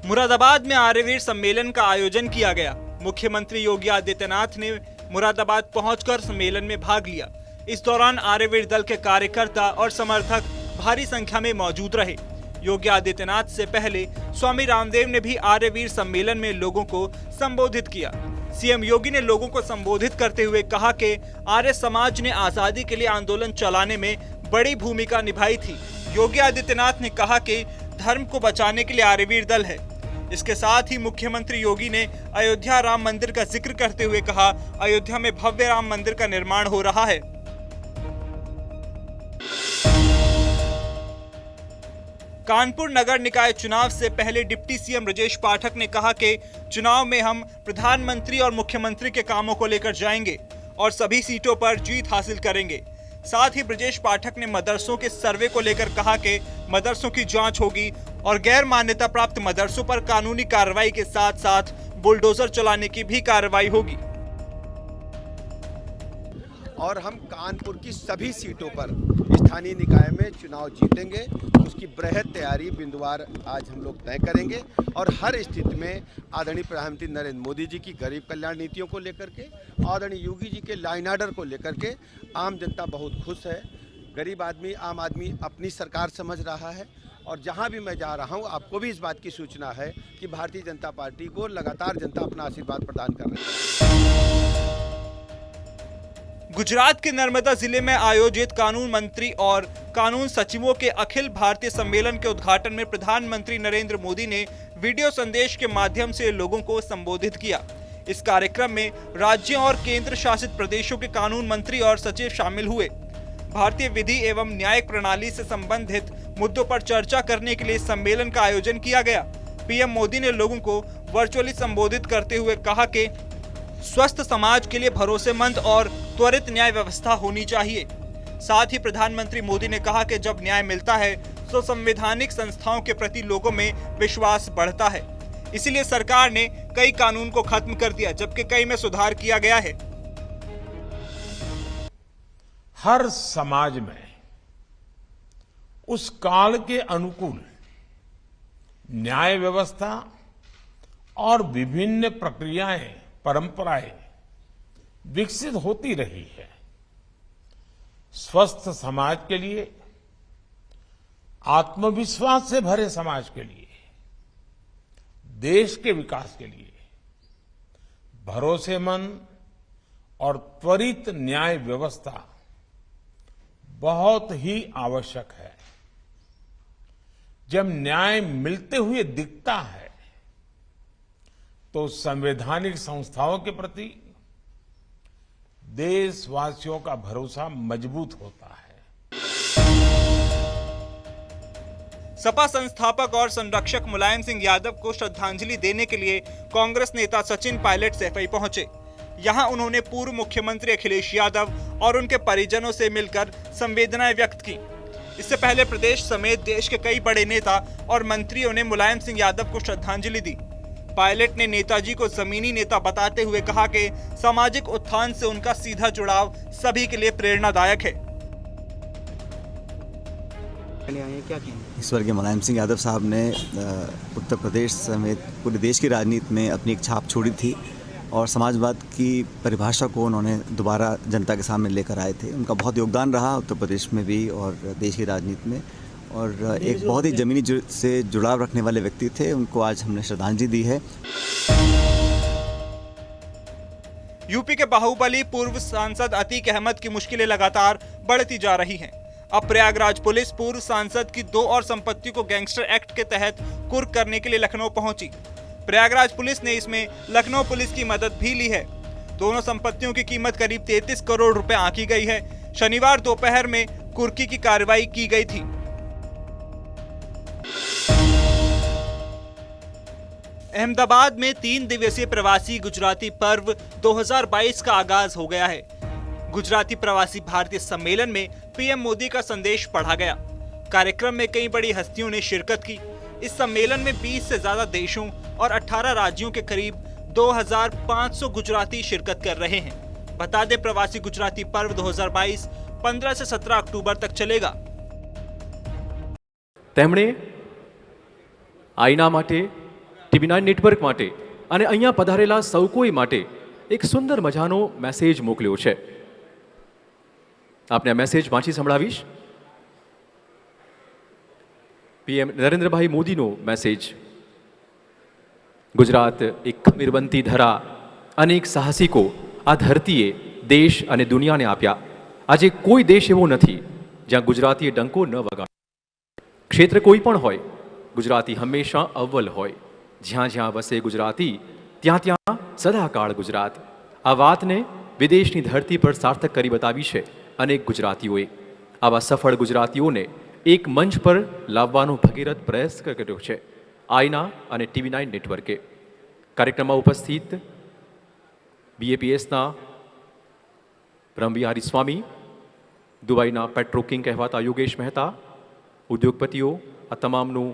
मुरादाबाद में आर्यवीर सम्मेलन का आयोजन किया गया। मुख्यमंत्री योगी आदित्यनाथ ने मुरादाबाद पहुंचकर सम्मेलन में भाग लिया। इस दौरान आर्यवीर दल के कार्यकर्ता और समर्थक भारी संख्या में मौजूद रहे। योगी आदित्यनाथ से पहले स्वामी रामदेव ने भी आर्यवीर सम्मेलन में लोगों को संबोधित किया। सीएम योगी ने लोगों को संबोधित करते हुए कहा कि आर्य समाज ने आजादी के लिए आंदोलन चलाने में बड़ी भूमिका निभाई थी। योगी आदित्यनाथ ने कहा कि धर्म को बचाने के लिए आर्यवीर दल है। इसके साथ ही मुख्यमंत्री योगी ने अयोध्या राम मंदिर का जिक्र करते हुए कहा, अयोध्या में भव्य राम मंदिर का निर्माण हो रहा है। कानपुर नगर निकाय चुनाव से पहले डिप्टी सीएम ब्रजेश पाठक ने कहा कि चुनाव में हम प्रधानमंत्री और मुख्यमंत्री के कामों को लेकर जाएंगे और सभी सीटों पर जीत हासिल करेंगे। साथ ही ब्रजेश पाठक ने मदरसों के सर्वे को लेकर कहा कि मदरसों की जांच होगी और गैर मान्यता प्राप्त मदरसों पर कानूनी कार्रवाई के साथ साथ बुलडोजर चलाने की भी कार्रवाई होगी। और हम कानपुर की सभी सीटों पर स्थानीय निकाय में चुनाव जीतेंगे। उसकी बृहद तैयारी बिंदुवार आज हम लोग तय करेंगे और हर स्थिति में आदरणीय प्रधानमंत्री नरेंद्र मोदी जी की गरीब कल्याण नीतियों को लेकर के, आदरणीय योगी जी के लॉ एंड ऑर्डर को लेकर के आम जनता बहुत खुश है। गरीब आदमी, आम आदमी अपनी सरकार समझ रहा है और जहां भी मैं जा रहा हूं आपको भी इस बात की सूचना है कि भारतीय जनता पार्टी को लगातार जनता अपना आशीर्वाद प्रदान कर रही है। गुजरात के नर्मदा जिले में आयोजित कानून मंत्री और कानून सचिवों के अखिल भारतीय सम्मेलन के उद्घाटन में प्रधानमंत्री नरेंद्र मोदी ने वीडियो संदेश के माध्यम से लोगों को संबोधित किया। इस कार्यक्रम में राज्यों और केंद्र शासित प्रदेशों के कानून मंत्री और सचिव शामिल हुए। भारतीय विधि एवं न्यायिक प्रणाली से संबंधित मुद्दों पर चर्चा करने के लिए सम्मेलन का आयोजन किया गया। पीएम मोदी ने लोगों को वर्चुअली संबोधित करते हुए कहा कि स्वस्थ समाज के लिए भरोसेमंद और त्वरित न्याय व्यवस्था होनी चाहिए। साथ ही प्रधानमंत्री मोदी ने कहा कि जब न्याय मिलता है तो संवैधानिक संस्थाओं के प्रति लोगों में विश्वास बढ़ता है। इसीलिए सरकार ने कई कानून को खत्म कर दिया, जबकि कई में सुधार किया गया है। हर समाज में उस काल के अनुकूल न्याय व्यवस्था और विभिन्न प्रक्रियाएं, परंपराएं विकसित होती रही है। स्वस्थ समाज के लिए, आत्मविश्वास से भरे समाज के लिए, देश के विकास के लिए भरोसेमंद और त्वरित न्याय व्यवस्था बहुत ही आवश्यक है। जब न्याय मिलते हुए दिखता है तो संवैधानिक संस्थाओं के प्रति देशवासियों का भरोसा मजबूत होता है। सपा संस्थापक और संरक्षक मुलायम सिंह यादव को श्रद्धांजलि देने के लिए कांग्रेस नेता सचिन पायलट सैफई पहुंचे। यहां उन्होंने पूर्व मुख्यमंत्री अखिलेश यादव और उनके परिजनों से मिलकर संवेदनाएं व्यक्त की। इससे पहले प्रदेश समेत देश के कई बड़े नेता और मंत्रियों ने मुलायम सिंह यादव को श्रद्धांजलि दी। पायलट ने नेताजी को जमीनी नेता बताते हुए कहा कि सामाजिक उत्थान से उनका सीधा जुड़ाव सभी के लिए प्रेरणादायक है। स्वर्गीय मुलायम सिंह यादव साहब ने उत्तर प्रदेश समेत पूरे देश की राजनीति में अपनी एक छाप छोड़ी थी और समाजवाद की परिभाषा को उन्होंने दोबारा जनता के सामने लेकर आए थे। उनका बहुत योगदान रहा उत्तर प्रदेश में भी और देश की राजनीति में, और एक बहुत ही जमीनी से जुड़ाव रखने वाले व्यक्ति थे। उनको आज हमने श्रद्धांजलि दी है। यूपी के बाहुबली पूर्व सांसद अतीक अहमद की मुश्किलें लगातार बढ़ती जा रही हैं। अब प्रयागराज पुलिस पूर्व सांसद की 2 और संपत्ति को गैंगस्टर एक्ट के तहत कुर्क करने के लिए लखनऊ पहुंची। प्रयागराज पुलिस ने इसमें लखनऊ पुलिस की मदद भी ली है। दोनों संपत्तियों की कीमत करीब 33 करोड़ रुपए आंकी गई है। शनिवार दोपहर में कुर्की की कार्रवाई की गई थी। अहमदाबाद में 3 दिवसीय प्रवासी गुजराती पर्व 2022 का आगाज हो गया है। गुजराती प्रवासी भारतीय सम्मेलन में पीएम मोदी का संदेश पढ़ा गया। कार्यक्रम में कई बड़ी हस्तियों ने शिरकत की। इस सम्मेलन में 20 से ज्यादा देशों और 18 राज्यों के करीब 2500 गुजराती शिरकत कर रहे हैं। बता दें, प्रवासी गुजराती पर्व 2022 15 से 17 अक्टूबर तक चलेगा। તેમણે આઈના માટે TV9 નેટવર્ક માટે અને અહીંયા પધારેલા સૌ કોઈ માટે એક સુંદર મજાનો મેસેજ મોકલ્યો છે. આપને આ મેસેજ વાંચી સંભળાવીશ. PM નરેન્દ્રભાઈ મોદીનો મેસેજ. ગુજરાત એક ખમીરબંધી ધરા, અનેક સાહસિકો આ ધરતીએ દેશ અને દુનિયાને આપ્યા. આજે કોઈ દેશ એવો નથી જ્યાં ગુજરાતીએ ડંકો ન વગાડ્યો. ક્ષેત્ર કોઈ પણ હોય, ગુજરાતી હંમેશા અવ્વલ હોય. જ્યાં જ્યાં વસે ગુજરાતી ત્યાં ત્યાં સદાકાળ ગુજરાત. આ વાતને વિદેશની ધરતી પર સાર્થક કરી બતાવી છે અનેક ગુજરાતીઓએ. આવા સફળ ગુજરાતીઓને એક મંચ પર લાવવાનો ભગીરથ પ્રયાસ કર્યો છે આઈના અને TV9 નેટવર્કે. કાર્યક્રમમાં ઉપસ્થિત BAPSના બ્રહ્મવિહારી સ્વામી, દુબઈના પેટ્રો કિંગ કહેવાતા યોગેશ મહેતા, ઉદ્યોગપતિઓ, આ તમામનું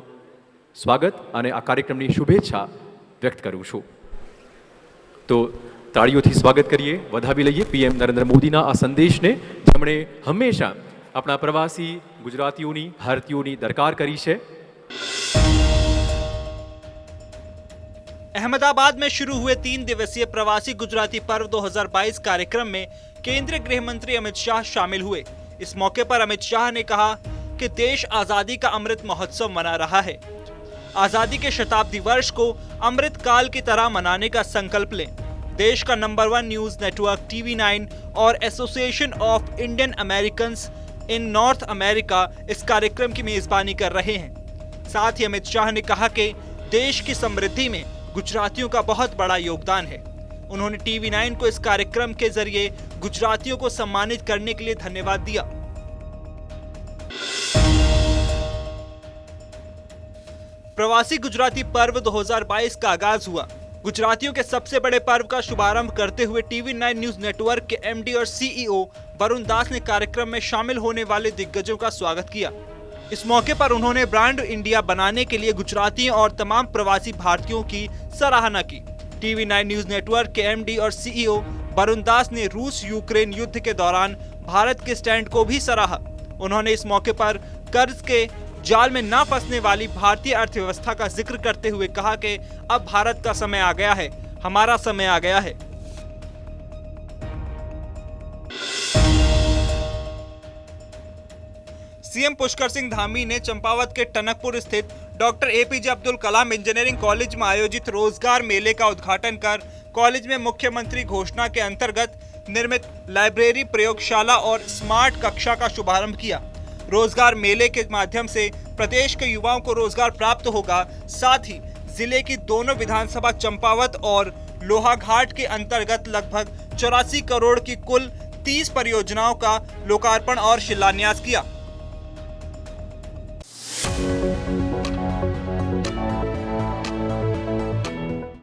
સ્વાગત અને આ કાર્યક્રમની શુભેચ્છા વ્યક્ત કરું છું. તો તાળીઓથી સ્વાગત કરીએ, વધાવી લઈએ PM નરેન્દ્ર મોદીના આ સંદેશને, જેમણે હંમેશા अपना प्रवासी गुजरातियों भारतीयों दरकार करी है. अहमदाबाद में शुरू हुए 3 दिवसीय प्रवासी गुजराती पर्व 2022 कार्यक्रम में केंद्रीय गृह मंत्री अमित शाह शामिल हुए. इस मौके पर अमित शाह ने कहा कि देश आजादी का अमृत महोत्सव मना रहा है. आजादी के शताब्दी वर्ष को अमृत काल की तरह मनाने का संकल्प लें. देश का नंबर 1 न्यूज नेटवर्क TV9 और association of Indian Americans in north America इस कार्यक्रम की मेजबानी कर रहे हैं. साथ ही अमित शाह ने कहा कि देश की समृद्धि में गुजरातियों का बहुत बड़ा योगदान है. उन्होंने TV9 को इस कार्यक्रम के जरिए गुजरातियों को सम्मानित करने के लिए धन्यवाद दिया. प्रवासी गुजराती पर्व 2022 का आगाज हुआ. गुजरातियों के सबसे बड़े पर्व का शुभारंभ करते हुए TV9 न्यूज नेटवर्क के MD और CEO वरुण दास ने कार्यक्रम में शामिल होने वाले दिग्गजों का स्वागत किया. इस मौके पर उन्होंने ब्रांड इंडिया बनाने के लिए गुजरातियों और तमाम प्रवासी भारतीयों की सराहना की. TV9 न्यूज नेटवर्क के MD और CEO वरुण दास ने रूस यूक्रेन युद्ध के दौरान भारत के स्टैंड को भी सराहा. उन्होंने इस मौके पर कर्ज के जाल में न फंसने वाली भारतीय अर्थव्यवस्था का जिक्र करते हुए कहा कि अब भारत का समय आ गया है, हमारा समय आ गया है. सीएम पुष्कर सिंह धामी ने चंपावत के टनकपुर स्थित doctor APJ Abdul Kalam engineering college में आयोजित रोजगार मेले का उद्घाटन कर कॉलेज में मुख्यमंत्री घोषणा के अंतर्गत निर्मित लाइब्रेरी, प्रयोगशाला और स्मार्ट कक्षा का शुभारंभ किया. रोजगार मेले के माध्यम से प्रदेश के युवाओं को रोजगार प्राप्त होगा. साथ ही जिले की दोनों विधानसभा चंपावत और लोहाघाट के अंतर्गत लगभग 84 करोड़ की कुल 30 परियोजनाओं का लोकार्पण और शिलान्यास किया.